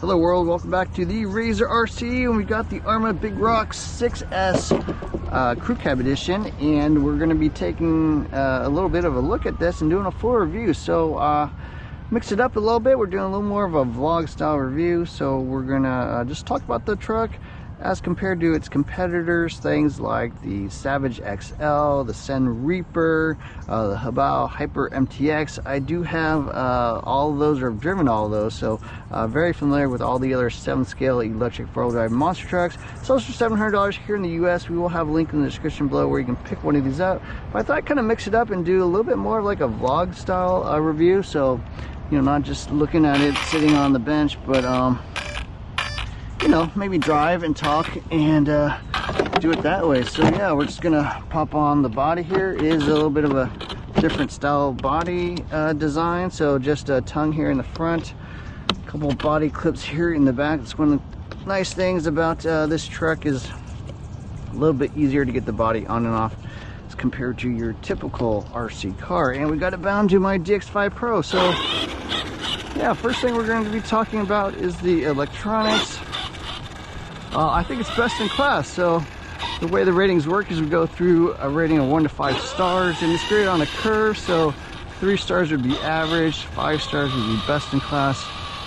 Hello world, welcome back to the Razor RC, and we got the Arrma Big Rock 6S Crew Cab Edition, and we're going to be taking a little bit of a look at this and doing a full review. So mix it up a little bit. We're doing a little more of a vlog style review, so we're going to just talk about the truck as compared to its competitors, things like the Savage XL, the Sen Reaper, the Habao Hyper MTX. I do have all of those, or have driven all of those, so very familiar with all the other 7-scale electric 4-wheel drive monster trucks. Sells for $700 here in the US. We will have a link in the description below where you can pick one of these up. But I thought I'd kind of mix it up and do a little bit more of like a vlog style review, so you know, not just looking at it sitting on the bench, but you know, maybe drive and talk and do it that way. So yeah, we're just gonna pop on the body here. It is a little bit of a different style body design. So just a tongue here in the front, a couple body clips here in the back. It's one of the nice things about this truck is a little bit easier to get the body on and off as compared to your typical RC car. And we got it bound to my DX5 Pro. So yeah, first thing we're going to be talking about is the electronics. I think it's best in class. So the way the ratings work is we go through a rating of 1 to 5 stars, and it's graded on a curve. So 3 stars would be average, 5 stars would be best in class,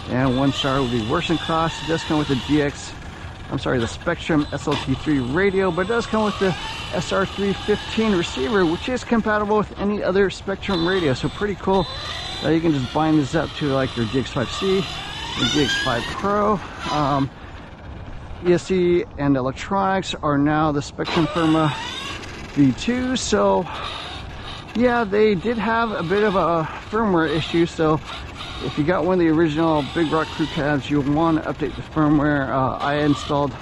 and 1 star would be worst in class. It does come with the the Spectrum SLT3 radio, but it does come with the SR315 receiver, which is compatible with any other Spectrum radio. So pretty cool. You can just bind this up to like your DX5C, your DX5 Pro. ESC and electronics are now the Spectrum Firmware V2. So yeah, they did have a bit of a firmware issue. So if you got one of the original Big Rock crew cabs, you'll want to update the firmware. I installed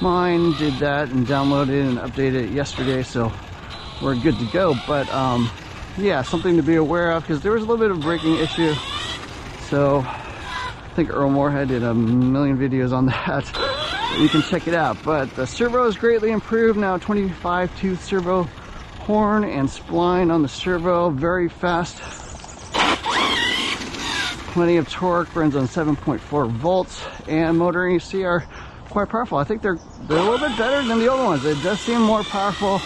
mine, did that, and downloaded it and updated it yesterday, so we're good to go. But yeah, something to be aware of, because there was a little bit of a braking issue. So I think Earl Moorhead did a million videos on that. You can check it out. But the servo is greatly improved now. 25 tooth servo horn and spline on the servo, very fast, plenty of torque, runs on 7.4 volts, and motor you see are quite powerful. I think they're a little bit better than the old ones. It does seem more powerful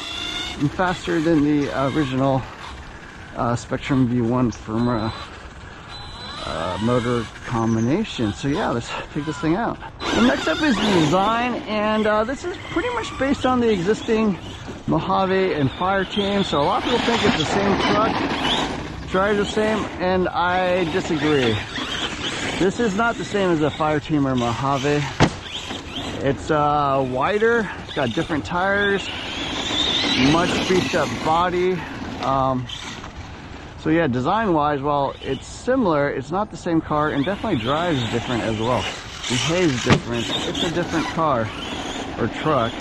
and faster than the original Spectrum V1 firmware motor combination. So yeah, let's take this thing out. So next up is the design, and this is pretty much based on the existing Mojave and Fireteam. So a lot of people think it's the same truck, drives the same, and I disagree. This is not the same as a Fireteam or Mojave. It's wider, it's got different tires, much beefed up body. So yeah, design wise, while it's similar, it's not the same car, and definitely drives different as well. Behaves different. It's a different car or truck.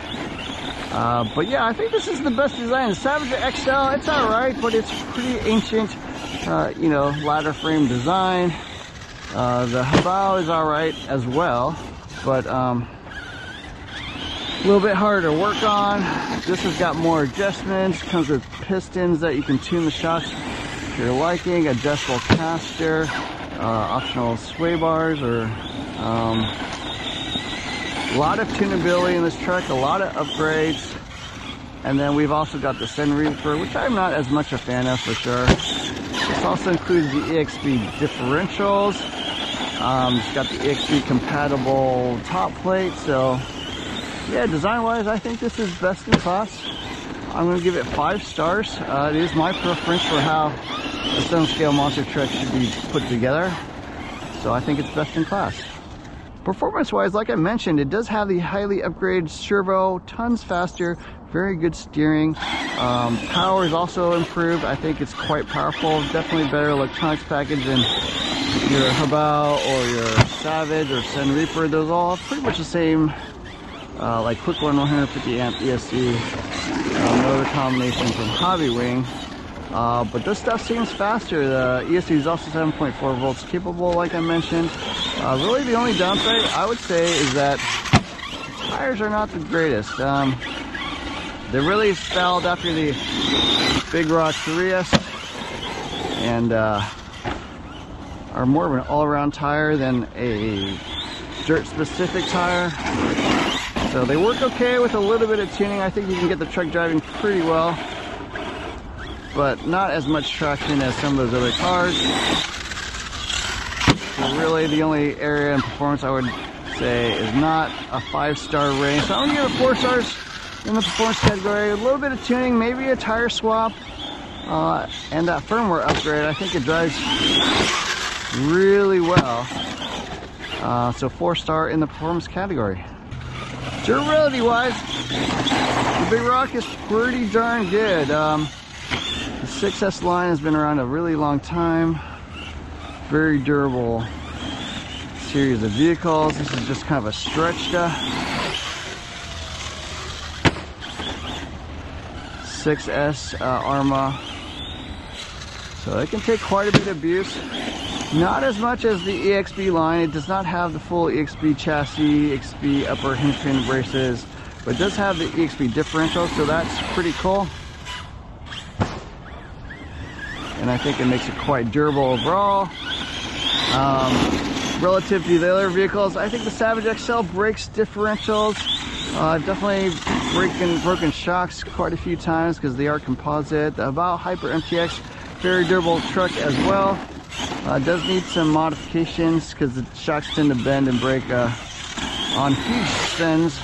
But yeah, I think this is the best design. The Savage XL, it's alright, but it's pretty ancient, you know, ladder frame design. The Habao is alright as well, but a little bit harder to work on. This has got more adjustments, comes with pistons that you can tune the shocks to your liking, adjustable caster, optional sway bars, or a lot of tunability in this truck, a lot of upgrades. And then we've also got the Sen Reaper, which I'm not as much a fan of for sure. This also includes the EXP differentials. It's got the EXP compatible top plate. So yeah, design wise, I think this is best in class. I'm going to give it 5 stars. It is my preference for how a 7-scale monster truck should be put together. So I think it's best in class. Performance wise, like I mentioned, it does have the highly upgraded servo, tons faster, very good steering. Power is also improved. I think it's quite powerful. Definitely better electronics package than your Habao or your Savage or Sen Reaper. Those all pretty much the same, like quick one 150 amp ESC motor combination from Hobby Wing. But this stuff seems faster. The ESC is also 7.4 volts capable, like I mentioned. Really the only downside I would say is that tires are not the greatest. They really spelled after the Big Rock 3S, and are more of an all-around tire than a dirt specific tire. So they work okay with a little bit of tuning. I think you can get the truck driving pretty well, but not as much traction as some of those other cars. So really the only area in performance I would say is not a 5-star rating. So I'm gonna give it 4 stars in the performance category. A little bit of tuning, maybe a tire swap, and that firmware upgrade. I think it drives really well. So 4-star in the performance category. Durability wise, the Big Rock is pretty darn good. The 6S line has been around a really long time. Very durable series of vehicles. This is just kind of a stretched 6S Arrma. So it can take quite a bit of abuse. Not as much as the EXB line. It does not have the full EXB chassis, EXB upper hinge pin braces, but it does have the EXB differential, so that's pretty cool. And I think it makes it quite durable overall. Relative to the other vehicles, I think the Savage XL brakes differentials. I've definitely broken shocks quite a few times because they are composite. The Haval Hyper MTX, very durable truck as well. Does need some modifications because the shocks tend to bend and break on huge spins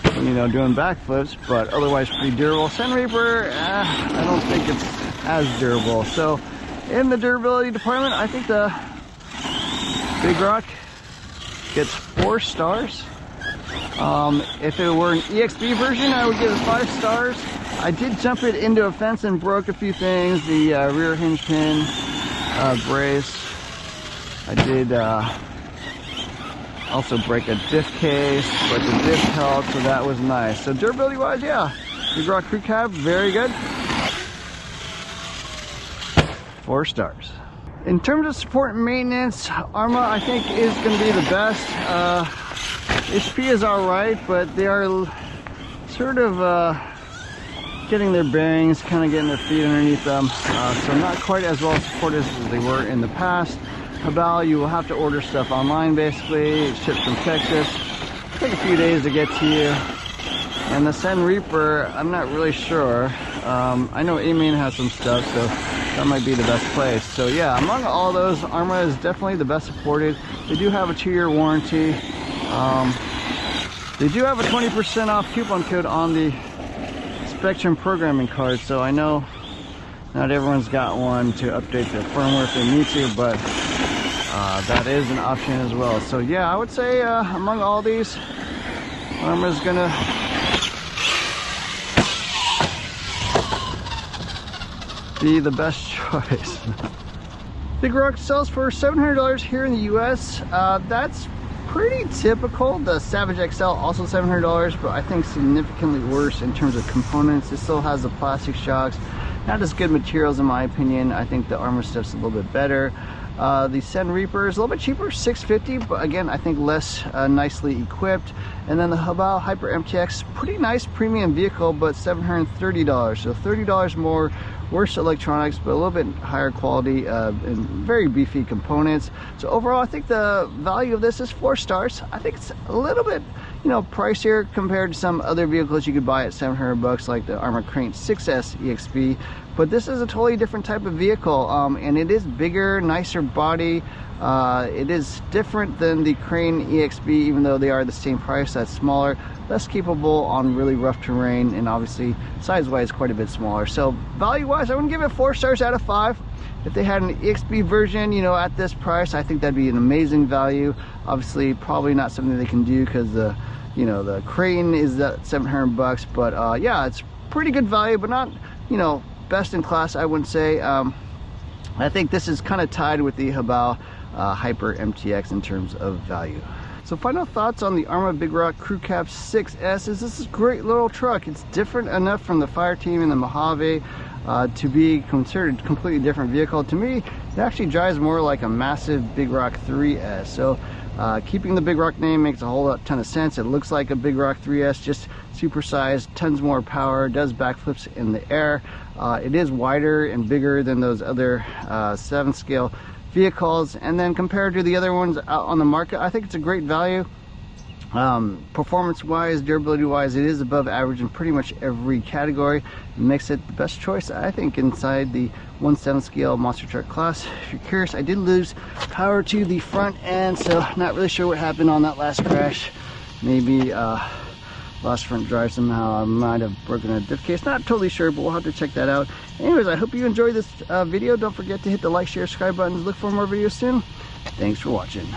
when, you know, doing backflips, but otherwise pretty durable. Sun Reaper, I don't think it's as durable. So in the durability department, I think the Big Rock gets 4 stars. If it were an EXB version, I would give it 5 stars. I did jump it into a fence and broke a few things. The rear hinge pin brace. I did also break a diff case, but the diff held, so that was nice. So durability wise, yeah, Big Rock Crew Cab, very good. 4 stars. In terms of support and maintenance, Arrma I think is going to be the best. HP is alright, but they are sort of getting their bearings, kind of getting their feet underneath them. So not quite as well supported as they were in the past. Haval, you will have to order stuff online basically. It ships from Texas. It'll take a few days to get to you. And the Sun Reaper, I'm not really sure. I know Amin has some stuff, so that might be the best place. So yeah, among all those, Arrma is definitely the best supported. They do have a 2-year warranty. They do have a 20% off coupon code on the Spectrum programming card, so I know not everyone's got one to update their firmware if they need to, but that is an option as well. So yeah, I would say among all these, Arrma's gonna be the best choice. Big Rock sells for $700 here in the US. That's pretty typical. The Savage XL also $700, but I think significantly worse in terms of components. It still has the plastic shocks, not as good materials in my opinion. I think the Arrma stuff's a little bit better. The Sun Reaper is a little bit cheaper, $650, but again, I think less nicely equipped. And then the Haval Hyper MTX, pretty nice premium vehicle, but $730, so $30 more. Worse electronics, but a little bit higher quality and very beefy components. So overall, I think the value of this is 4 stars. I think it's a little bit, you know, pricier compared to some other vehicles you could buy at $700, like the Arrma Crane 6S EXB. But this is a totally different type of vehicle, and it is bigger, nicer body. It is different than the Crane EXB, even though they are the same price. That's smaller, less capable on really rough terrain, and obviously size-wise quite a bit smaller. So value-wise, I wouldn't give it 4 stars out of 5. If they had an EXB version, you know, at this price, I think that'd be an amazing value. Obviously, probably not something they can do because the, you know, the Crane is at $700. But yeah, it's pretty good value, but not, you know, best in class, I wouldn't say. I think this is kind of tied with the Haval Hyper MTX in terms of value. So final thoughts on the Arrma Big Rock Crew Cab 6S is this is a great little truck. It's different enough from the Fireteam and the Mojave to be considered a completely different vehicle. To me, It actually drives more like a massive Big Rock 3S. So keeping the Big Rock name makes a whole ton of sense. It looks like a Big Rock 3S, just supersized, tons more power, does backflips in the air. It is wider and bigger than those other 7 scale vehicles, and then compared to the other ones out on the market, I think it's a great value. Performance wise, durability wise, it is above average in pretty much every category. It makes it the best choice, I think, inside the 1/7 scale monster truck class. If you're curious, I did lose power to the front end, so not really sure what happened on that last crash. Maybe lost front drive somehow. I might have broken a diff case, not totally sure, but we'll have to check that out. Anyways, I hope you enjoyed this video. Don't forget to hit the like, share, subscribe buttons. Look for more videos soon. Thanks for watching.